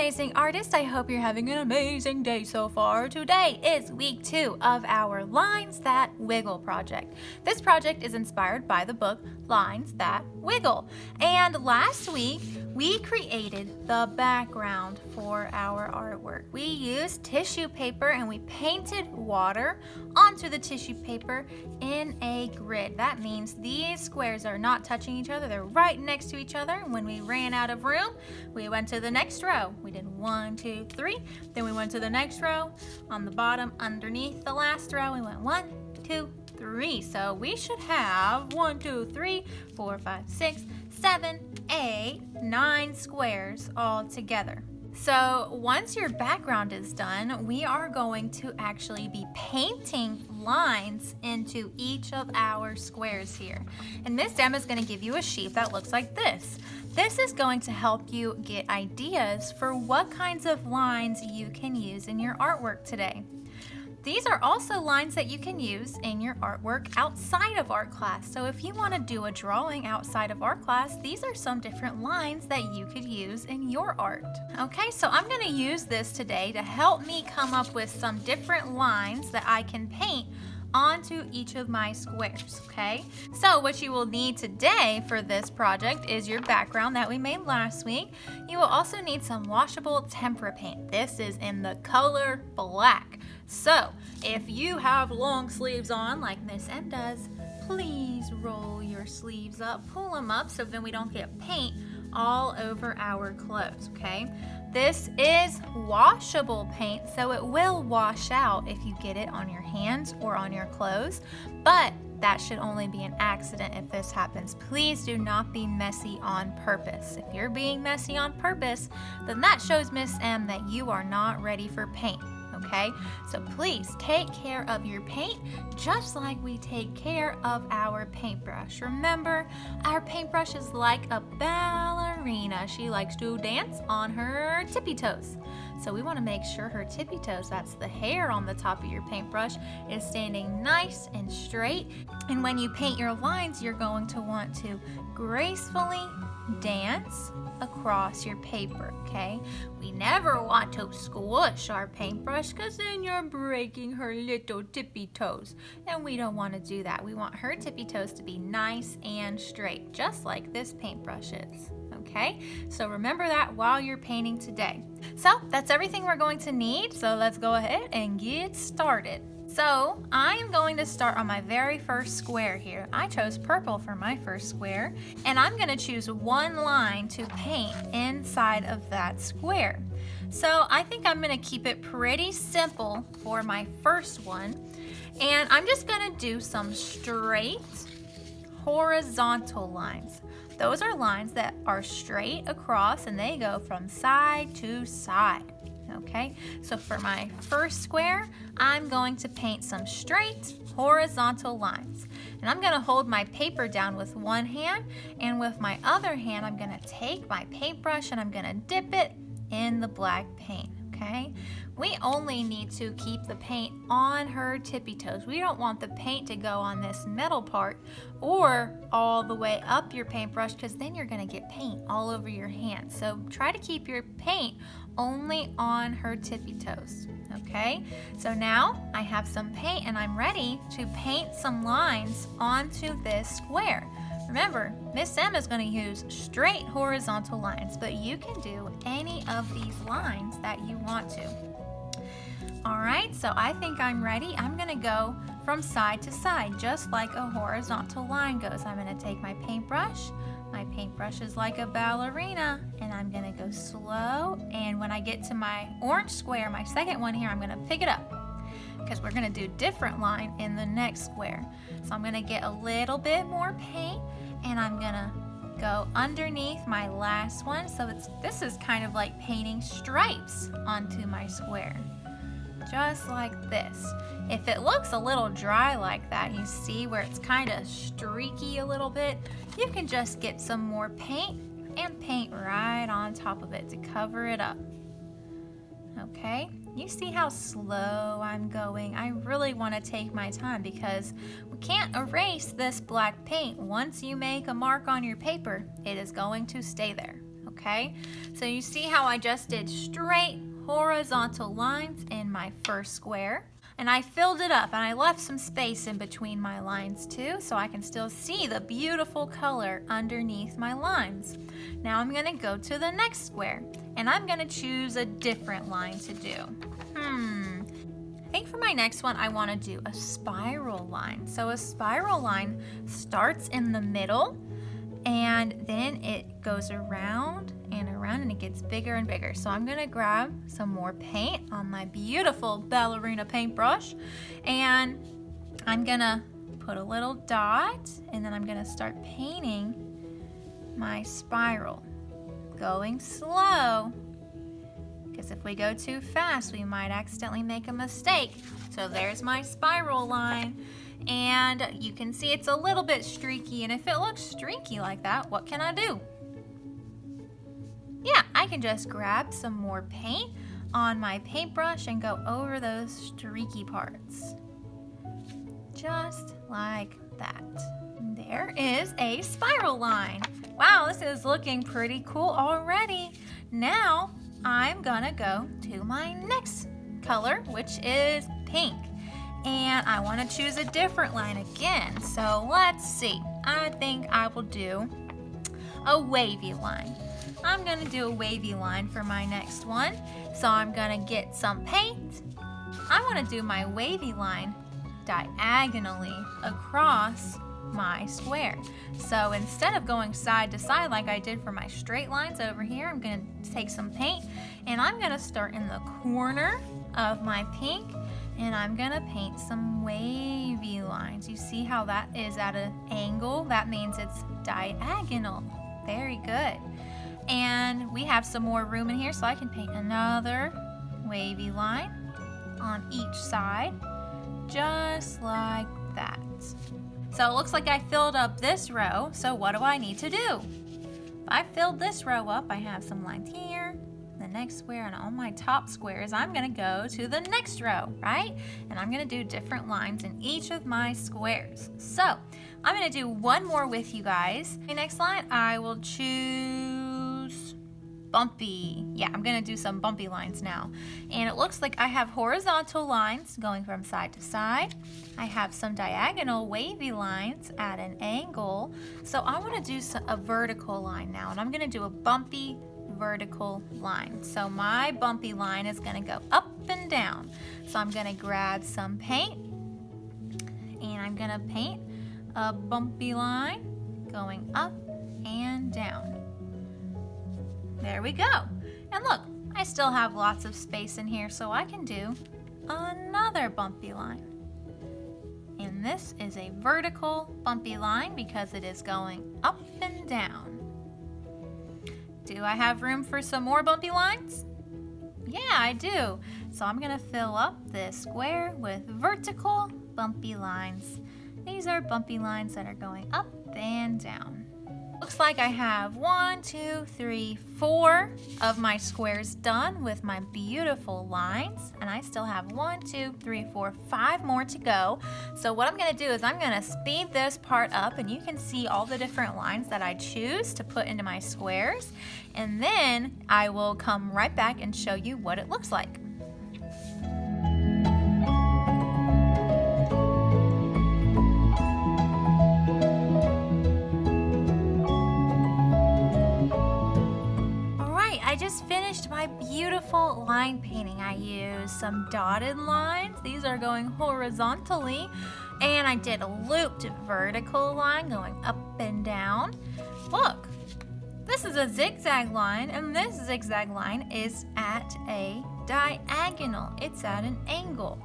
amazing artist. I hope you're having an amazing day so far. Today is week 2 of our Lines That Wiggle project. This project is inspired by the book Lines That Wiggle. And last week, we created the background for our artwork. We used tissue paper and we painted water onto the tissue paper in a grid. That means these squares are not touching each other. They're right next to each other. When we ran out of room, we went to the next row. We did 1, 2, 3. Then we went to the next row. On the bottom, underneath the last row, we went 1, 2, 3. So we should have 1, 2, 3, 4, 5, 6, 7, 8, 9 squares all together. So once your background is done, we are going to actually be painting lines into each of our squares here. And Miss Emma is going to give you a sheet that looks like this. This is going to help you get ideas for what kinds of lines you can use in your artwork today. These are also lines that you can use in your artwork outside of art class. So if you want to do a drawing outside of art class, these are some different lines that you could use in your art. Okay, so I'm going to use this today to help me come up with some different lines that I can paint onto each of my squares, okay? So what you will need today for this project is your background that we made last week. You will also need some washable tempera paint. This is in the color black. So if you have long sleeves on like Miss M does, please roll your sleeves up, pull them up so then we don't get paint all over our clothes, okay? This is washable paint, so it will wash out if you get it on your hands or on your clothes, but that should only be an accident if this happens. Please do not be messy on purpose. If you're being messy on purpose, then that shows Miss M that you are not ready for paint. Okay, so please take care of your paint just like we take care of our paintbrush. Remember, our paintbrush is like a ballerina. She likes to dance on her tippy toes. So we want to make sure her tippy toes, that's the hair on the top of your paintbrush, is standing nice and straight. And when you paint your lines, you're going to want to gracefully dance across your paper, okay? We never want to squish our paintbrush because then you're breaking her little tippy toes. And we don't want to do that. We want her tippy toes to be nice and straight, just like this paintbrush is. Okay, so remember that while you're painting today. So that's everything we're going to need. So let's go ahead and get started. So I am going to start on my very first square here. I chose purple for my first square, and I'm going to choose one line to paint inside of that square. So I think I'm going to keep it pretty simple for my first one, and I'm just going to do some straight horizontal lines. Those are lines that are straight across and they go from side to side. Okay, so for my first square, I'm going to paint some straight horizontal lines. And I'm going to hold my paper down with one hand, and with my other hand, I'm going to take my paintbrush and I'm going to dip it in the black paint. Okay, we only need to keep the paint on her tippy toes. We don't want the paint to go on this middle part or all the way up your paintbrush, because then you're going to get paint all over your hands. So try to keep your paint only on her tippy toes. Okay, so now I have some paint and I'm ready to paint some lines onto this square. Remember, Miss M is going to use straight horizontal lines, but you can do any of these lines that you want to. All right, so I think I'm ready. I'm going to go from side to side, just like a horizontal line goes. I'm going to take my paintbrush. My paintbrush is like a ballerina, and I'm going to go slow. And when I get to my orange square, my second one here, I'm going to pick it up, because we're going to do different line in the next square. So I'm going to get a little bit more paint, and I'm going to go underneath my last one. So this is kind of like painting stripes onto my square, just like this. If it looks a little dry like that, you see where it's kind of streaky a little bit, you can just get some more paint and paint right on top of it to cover it up. Okay, you see how slow I'm going? I really want to take my time because we can't erase this black paint. Once you make a mark on your paper, it is going to stay there. okay? So you see how I just did straight horizontal lines in my first square, and I filled it up and I left some space in between my lines too, so I can still see the beautiful color underneath my lines. Now I'm gonna go to the next square and I'm gonna choose a different line to do. I think for my next one, I want to do a spiral line. So a spiral line starts in the middle and then it goes around and around and it gets bigger and bigger. So I'm going to grab some more paint on my beautiful ballerina paintbrush and I'm going to put a little dot and then I'm going to start painting my spiral, going slow. Because if we go too fast, we might accidentally make a mistake. So there's my spiral line. And you can see it's a little bit streaky. And if it looks streaky like that, what can I do? Yeah, I can just grab some more paint on my paintbrush and go over those streaky parts. Just like that. There is a spiral line. Wow, this is looking pretty cool already. Now, I'm gonna go to my next color, which is pink. And I wanna choose a different line again. So let's see. I think I will do a wavy line. I'm gonna do a wavy line for my next one. So I'm gonna get some paint. I wanna do my wavy line diagonally across my square. So instead of going side to side like I did for my straight lines over here, I'm going to take some paint and I'm going to start in the corner of my pink and I'm going to paint some wavy lines. You see how that is at an angle? That means it's diagonal. Very good. And we have some more room in here, so I can paint another wavy line on each side, just like that. So it looks like I filled up this row, so what do I need to do? If I filled this row up, I have some lines here, the next square, and on my top squares, I'm gonna go to the next row, right? And I'm gonna do different lines in each of my squares. So I'm gonna do one more with you guys. My next line, I will choose bumpy. Yeah, I'm gonna do some bumpy lines now. And it looks like I have horizontal lines going from side to side. I have some diagonal wavy lines at an angle. So I wanna do a vertical line now, and I'm gonna do a bumpy vertical line. So my bumpy line is gonna go up and down. So I'm gonna grab some paint and I'm gonna paint a bumpy line going up and down. There we go. And look, I still have lots of space in here, so I can do another bumpy line. And this is a vertical bumpy line because it is going up and down. Do I have room for some more bumpy lines? Yeah, I do. So I'm gonna fill up this square with vertical bumpy lines. These are bumpy lines that are going up and down. Looks like I have 1, 2, 3, 4 of my squares done with my beautiful lines, and I still have 1, 2, 3, 4, 5 more to go. So what I'm gonna do is I'm gonna speed this part up, and you can see all the different lines that I choose to put into my squares, and then I will come right back and show you what it looks like. I just finished my beautiful line painting. I used some dotted lines. These are going horizontally. And I did a looped vertical line going up and down. Look, this is a zigzag line, and this zigzag line is at a diagonal. It's at an angle.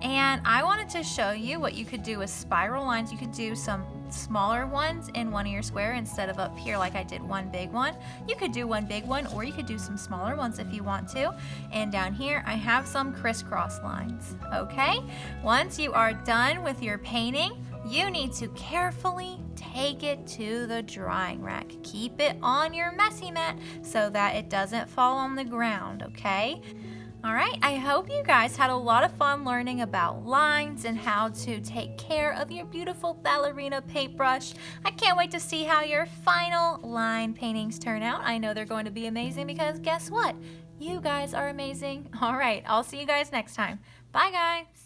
And I wanted to show you what you could do with spiral lines. You could do some smaller ones in one of your square instead of up here like I did one big one. You could do one big one, or you could do some smaller ones if you want to. And down here I have some crisscross lines. Okay, once you are done with your painting, you need to carefully take it to the drying rack. Keep it on your messy mat so that it doesn't fall on the ground, okay? All right, I hope you guys had a lot of fun learning about lines and how to take care of your beautiful ballerina paintbrush. I can't wait to see how your final line paintings turn out. I know they're going to be amazing because guess what? You guys are amazing. All right, I'll see you guys next time. Bye, guys.